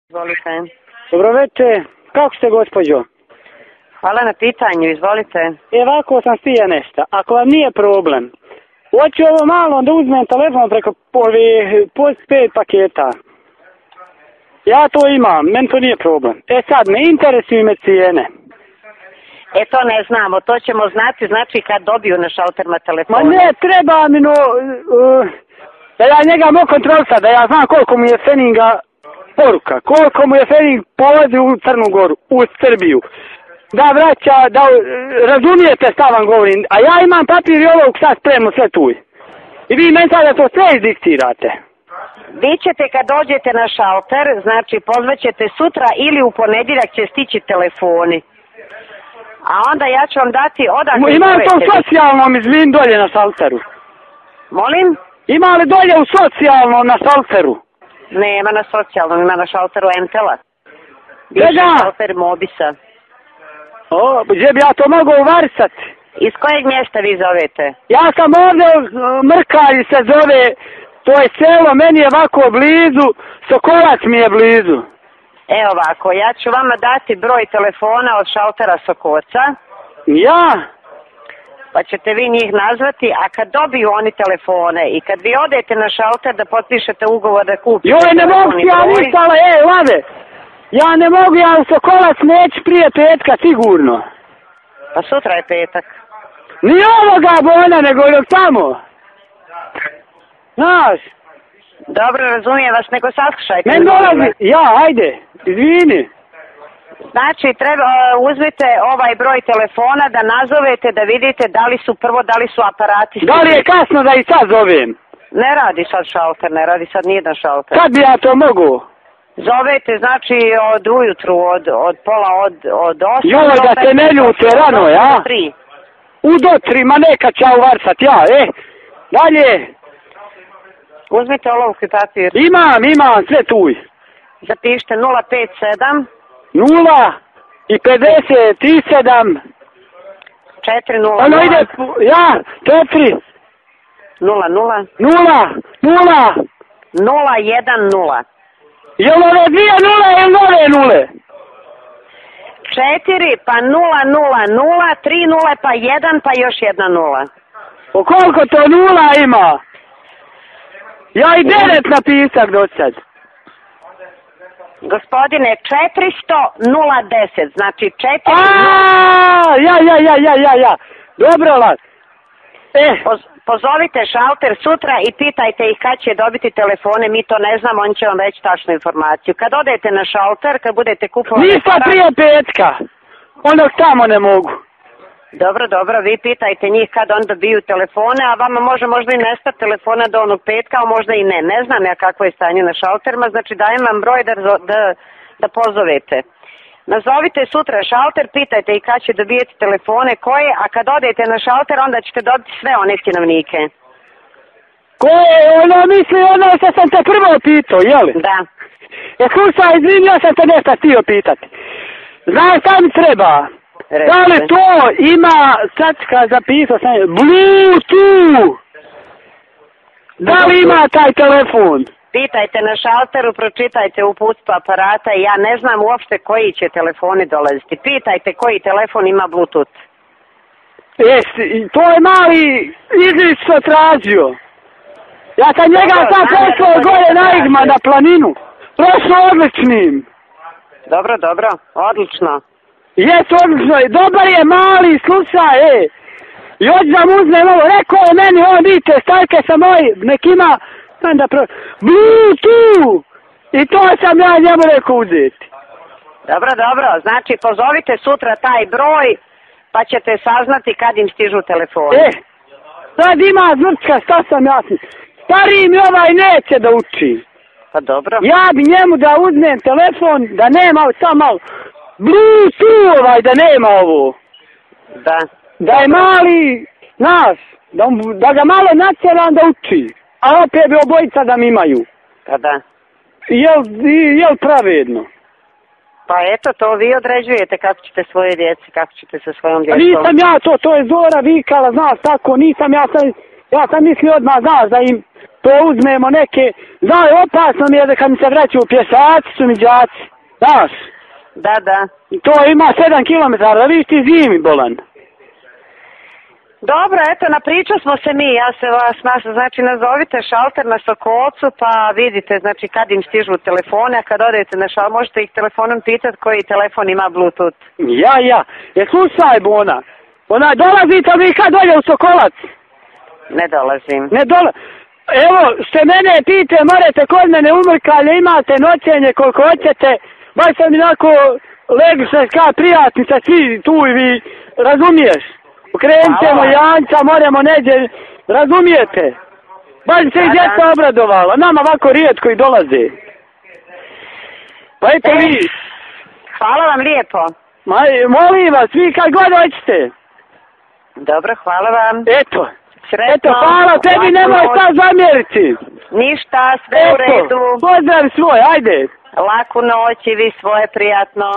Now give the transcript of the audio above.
Izvolite. Dobro večer, kako ste gospođo? Hvala na pitanju, izvolite. Ovako sam stija nešto, ako vam nije problem, hoću ovo malo da uzmem telefon preko postpaid paketa. Ja to imam, meni to nije problem. Sad, ne interesuju me cijene. To ne znamo, to ćemo znati, znači kad dobiju na šalterima telefone. Ma ne, treba mi da ja njega mogu kontrolisati, da ja znam koliko mi je feninga poruka, koliko mu je fening polazi u Crnu Goru, u Srbiju. Da vraća, da razumijete šta vam govorim, a ja imam papir i ovog sad spremno sve tu. I vi meni sada to sve izdiktirate. Vi ćete kad dođete na šalter, znači pozvaćete sutra ili u ponedjeljak će stići telefoni. A onda ja ću vam dati odakle... Imam to u socijalnom izvin dolje na šalteru. Molim? Ima li dolje u socijalnom na šalteru? Nema na socijalnom, ima na šalteru Entela. Gdje da? Šalter Mobisa. Gdje bi ja to mogao uvarisati? Iz kojeg mjesta vi zovete? Ja sam ovdje, Mrkalj se zove, to je selo, meni je ovako blizu, Sokolac mi je blizu. Ovako, ja ću vama dati broj telefona od šaltera Sokoca. Ja? Pa ćete vi njih nazvati, a kad dobiju oni telefone i kad vi odete na šalter da potpišete ugovor da kupite... Joj, ne mogu ja ništa, Lade, ja ne mogu, ja u Sokolac neću prije petka, sigurno. Pa sutra je petak. Nije ovoga bolja, nego dok tamo. Znaš? Dobro, razumijem vas, nego saslušajte. Ne dolazi, ajde, izvini. Znači, uzmite ovaj broj telefona da nazovete, da vidite da li su aparati... Da li je kasno da i sad zovem? Ne radi sad šalter, ne radi sad nijedan šalter. Kad bi ja to mogu? Zovete, znači, od ujutru, od pola, od 8... Joj, da se ne ljute rano, ja? U do 3, ma neka ću uvarsat, ja, dalje. Uzmite olovku i papir. Imam, sve tuj. Zapišite 057... 0 i 57 400 ono ide, 4 00 010 Jel ove 2 nule ili nove nule? 4 pa 000 3 nule pa 1 pa još 1 nula. O koliko to nula ima? Ja i 9 napisak do sad. Gospodine, 400 010, znači 4... Ja. Dobro, Lad. Pozovite šalter sutra i pitajte ih kad će dobiti telefone, mi to ne znamo, oni će vam reći tačnu informaciju. Kad odete na šalter, kad budete kupovali... Ništa prije petka, onog tamo ne mogu. Dobro, vi pitajte njih kad on dobiju telefone, a vama može možda i nestati telefona do onog petka, a možda i ne. Ne znam ja kakvo je stanje na šalterima, znači dajem vam broj da pozovete. Nazovite sutra šalter, pitajte i kad će dobijeti telefone koje, a kad odete na šalter onda ćete dobiti sve one činovnike. Koje? Ono što sam te prvo pitao, jel? Da. Slušaj, izvini, ja sam te nešto htio pitati. Znaš šta mi treba? Da li to ima, sad kad zapisao sam, Bluetooth? Da li ima taj telefon? Pitajte na šalteru, pročitajte uputstvo aparata i ja ne znam uopšte koji će telefoni dolaziti. Pitajte koji telefon ima Bluetooth. To je mali izlič što tražio. Ja sam njega sad poslao gore na Igma na planinu. Prošlo odličnim. Dobro, odlično. Jesu odlično, dobar je mali, slušaj, još da mu uzmem ovo, rekao je meni, vidite, stavke sa moji, nek ima, Bluetooth, i to sam ja njemu rekao uzeti. Dobro, znači pozovite sutra taj broj, pa ćete saznati kad im stižu telefoni. Sad ima zvrčka, šta sam jasni, stariji mi ovaj neće da uči. Pa dobro. Ja bi njemu da uzmem telefon, da nema samo Bluetooth da nema ovo. Da. Da je mali, znaš, da ga malo natjeram da uči. A opet bi obojica da mi imaju. Pa da. Jel pravedno? Pa eto, to vi određujete kako ćete svoje djeci, kako ćete sa svojom djecom. Nisam ja to je Zora vikala, znaš tako, nisam ja sam Ja sam mislio odmah, znaš, da im to uzmemo neke, znaš, opasno mi je da kad mi se vraćaju pješaci su mi đaci, znaš. Da. To ima 7 kilometara, da vidiš ti zimi bolan. Dobro, eto, napričao smo se mi, ja se vas, znači nazovite šalter na Sokolcu pa vidite, znači kad im stižu telefone, a kad odete na šalter, možete ih telefonom pitati koji telefon ima Bluetooth. Ja, slušaj Bona, ona dolazite li kad dolje u Sokolac? Ne dolazim. Evo, što mene pite, morate kod mene umrkalje, imate noćenje koliko hoćete, baš sam inako legišarska prijatnica, svi tu i vi, razumiješ? Krenut ćemo Janca, moramo neđe, razumijete? Baš se i djeca obradovala, nama ovako rijetko i dolaze. Pa eto vi. Hvala vam lijepo. Molim vas, vi kad god hoćete. Dobro, hvala vam. Eto. Sretno. Eto, hvala tebi, nemoj šta zamjeriti. Ništa, sve u redu. Pozdrav svoj, ajde. Laku noć i vi svoje, prijatno.